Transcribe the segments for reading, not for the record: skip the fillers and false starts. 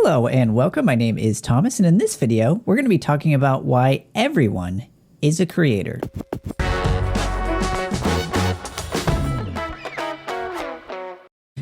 Hello and welcome. My name is Thomas, and in this video, we're going to be talking about why everyone is a creator.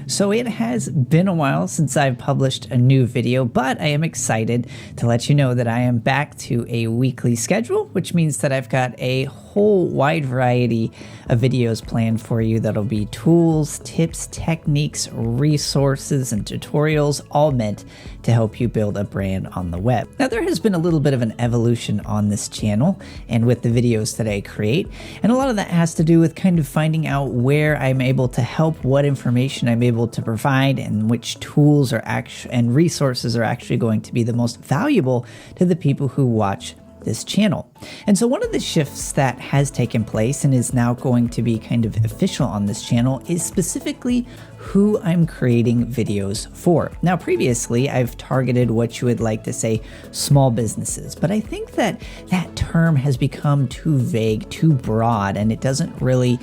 So it has been a while since I've published a new video, but I am excited to let you know that I am back to a weekly schedule, which means that I've got a whole wide variety of videos planned for you that'll be tools, tips, techniques, resources, and tutorials, all meant to help you build a brand on the web. Now, there has been a little bit of an evolution on this channel and with the videos that I create, and a lot of that has to do with kind of finding out where I'm able to help, what information I'm able to provide, and which tools are and resources are actually going to be the most valuable to the people who watch this channel. And so one of the shifts that has taken place and is now going to be kind of official on this channel is specifically who I'm creating videos for. Now, previously, I've targeted what you would like to say small businesses, but I think that that term has become too vague, too broad, and it doesn't really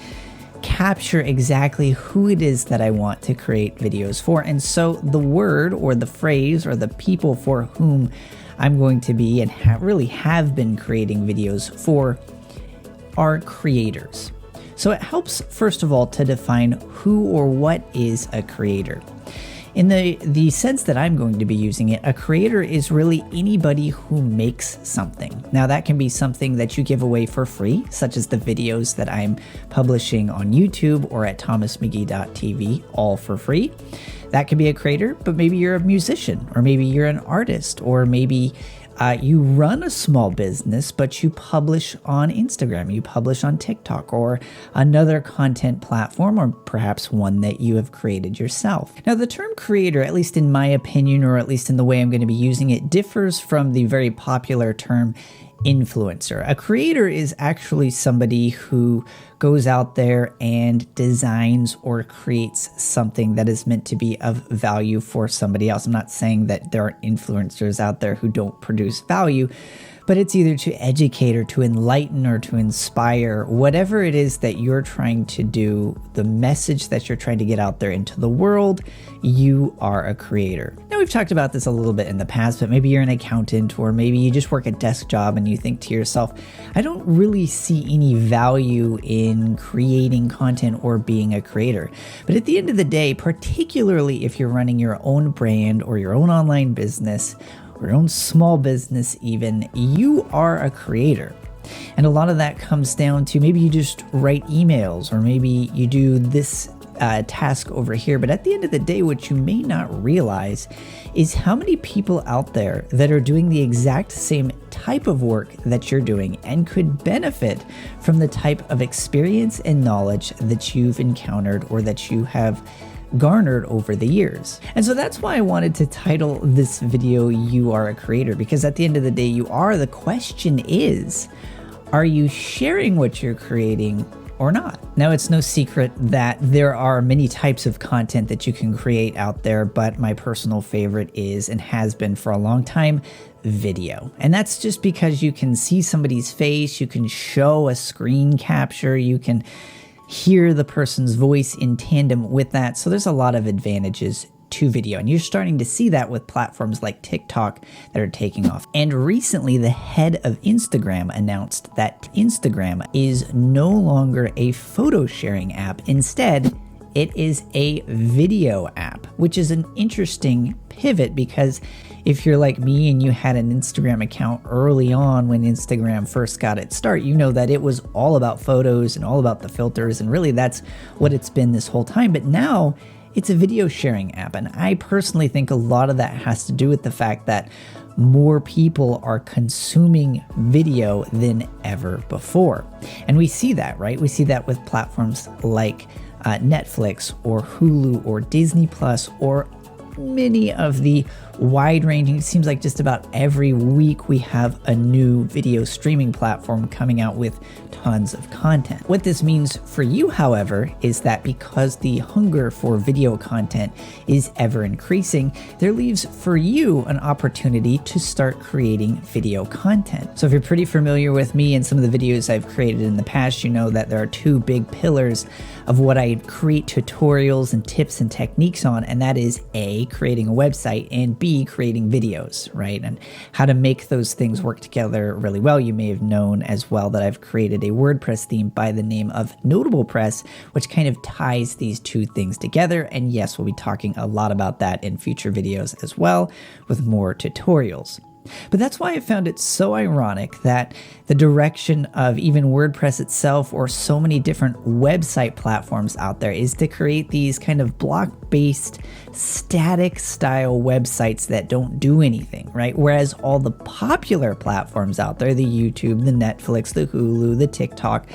capture exactly who it is that I want to create videos for. And so the word or the phrase or the people for whom I'm going to be and really have been creating videos for are creators. So it helps, first of all, to define who or what is a creator. In the sense that I'm going to be using it, a creator is really anybody who makes something. Now, that can be something that you give away for free, such as the videos that I'm publishing on YouTube or at thomasmcgee.tv, all for free. That could be a creator, but maybe you're a musician, or maybe you're an artist, or maybe you run a small business, but you publish on Instagram, you publish on TikTok, or another content platform, or perhaps one that you have created yourself. Now, the term creator, at least in my opinion, or at least in the way I'm going to be using it, differs from the very popular term influencer. A creator is actually somebody who goes out there and designs or creates something that is meant to be of value for somebody else. I'm not saying that there are influencers out there who don't produce value, but it's either to educate or to enlighten or to inspire. Whatever it is that you're trying to do, the message that you're trying to get out there into the world, you are a creator. Now, we've talked about this a little bit in the past, but maybe you're an accountant or maybe you just work a desk job and you think to yourself, I don't really see any value in creating content or being a creator. But at the end of the day, particularly if you're running your own brand or your own online business, or your own small business even, you are a creator. And a lot of that comes down to maybe you just write emails, or maybe you do this task over here. But at the end of the day, what you may not realize is how many people out there that are doing the exact same type of work that you're doing and could benefit from the type of experience and knowledge that you've encountered or that you have garnered over the years. And so that's why I wanted to title this video, You Are a Creator, because at the end of the day, you are. The question is, are you sharing what you're creating or not? Now, it's no secret that there are many types of content that you can create out there, but my personal favorite is, and has been for a long time, video. And that's just because you can see somebody's face, you can show a screen capture, you can hear the person's voice in tandem with that. So there's a lot of advantages to video. And you're starting to see that with platforms like TikTok that are taking off. And recently, the head of Instagram announced that Instagram is no longer a photo sharing app. Instead, it is a video app, which is an interesting pivot because if you're like me and you had an Instagram account early on when Instagram first got its start, you know that it was all about photos and all about the filters, and really that's what it's been this whole time. But now it's a video sharing app, and I personally think a lot of that has to do with the fact that more people are consuming video than ever before. And we see that, right? We see that with platforms like Netflix or Hulu or Disney Plus or many of the wide-ranging, it seems like just about every week we have a new video streaming platform coming out with tons of content. What this means for you, however, is that because the hunger for video content is ever increasing, there leaves for you an opportunity to start creating video content. So if you're pretty familiar with me and some of the videos I've created in the past, you know that there are two big pillars of what I create tutorials and tips and techniques on, and that is A, creating a website, and B, be creating videos, right? And how to make those things work together really well. You may have known as well that I've created a WordPress theme by the name of NotablePress, which kind of ties these two things together. And yes, we'll be talking a lot about that in future videos as well, with more tutorials. But that's why I found it so ironic that the direction of even WordPress itself, or so many different website platforms out there, is to create these kind of block-based, static style websites that don't do anything, right? Whereas all the popular platforms out there, the YouTube, the Netflix, the Hulu, the TikTok,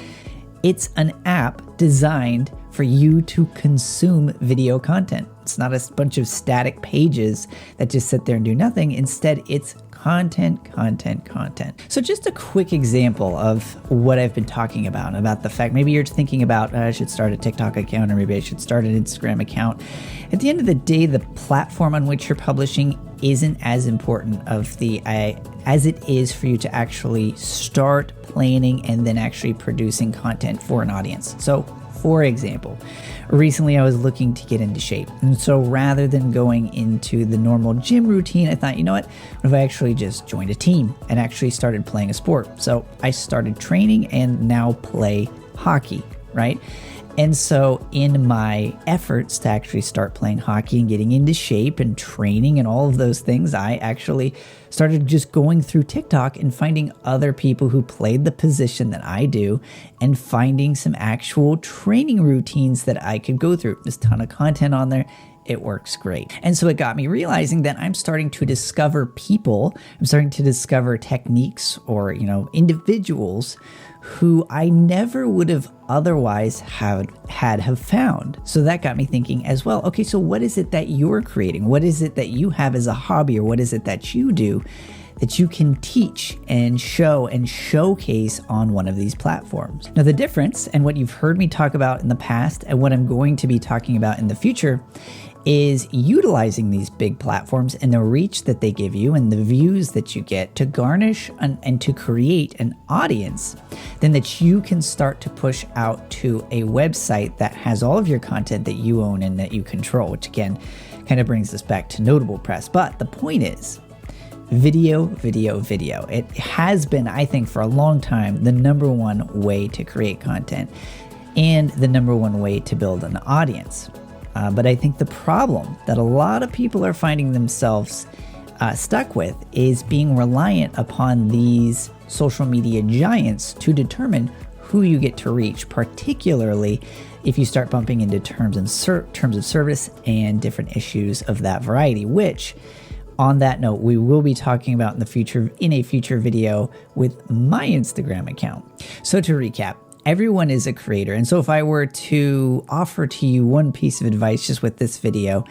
it's an app designed for you to consume video content. It's not a bunch of static pages that just sit there and do nothing. Instead, it's content. So just a quick example of what I've been talking about the fact maybe you're thinking about, I should start a TikTok account, or maybe I should start an Instagram account. At the end of the day, the platform on which you're publishing isn't as important as it is for you to actually start planning and then actually producing content for an audience. So for example, recently I was looking to get into shape. And so rather than going into the normal gym routine, I thought, you know what if I actually just joined a team and actually started playing a sport? So I started training and now play hockey, right? And so in my efforts to actually start playing hockey and getting into shape and training and all of those things, I actually started just going through TikTok and finding other people who played the position that I do and finding some actual training routines that I could go through. There's a ton of content on there. It works great. And so it got me realizing that I'm starting to discover people, I'm starting to discover techniques or, individuals who I never would have otherwise have found. So that got me thinking as well, okay, so what is it that you're creating? What is it that you have as a hobby, or what is it that you do that you can teach and show and showcase on one of these platforms? Now, the difference, and what you've heard me talk about in the past and what I'm going to be talking about in the future, is utilizing these big platforms and the reach that they give you and the views that you get to garnish and to create an audience, then that you can start to push out to a website that has all of your content that you own and that you control, which again kind of brings us back to NotablePress. But the point is, video. It has been, I think, for a long time, the number one way to create content and the number one way to build an audience. But I think the problem that a lot of people are finding themselves stuck with is being reliant upon these social media giants to determine who you get to reach, particularly if you start bumping into terms of service and different issues of that variety, which, on that note, we will be talking about in a future video with my Instagram account. So to recap, everyone is a creator. And so if I were to offer to you one piece of advice just with this video,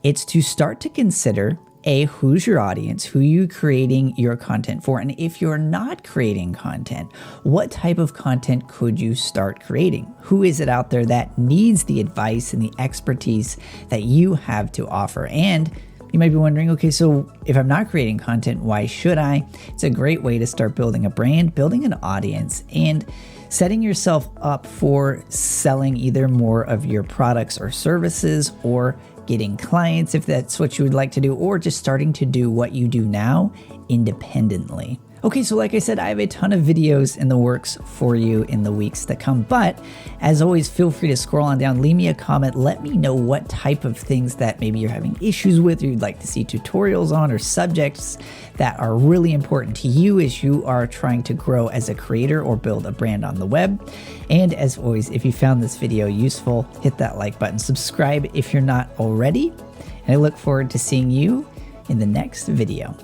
it's to start to consider, who's your audience? Who are you creating your content for? And if you're not creating content, what type of content could you start creating? Who is it out there that needs the advice and the expertise that you have to offer? And you might be wondering, okay, so if I'm not creating content, why should I? It's a great way to start building a brand, building an audience, and setting yourself up for selling either more of your products or services, or getting clients if that's what you would like to do, or just starting to do what you do now independently. Okay, so like I said, I have a ton of videos in the works for you in the weeks to come, but as always, feel free to scroll on down, leave me a comment, let me know what type of things that maybe you're having issues with, or you'd like to see tutorials on, or subjects that are really important to you as you are trying to grow as a creator or build a brand on the web. And as always, if you found this video useful, hit that like button, subscribe if you're not already, and I look forward to seeing you in the next video.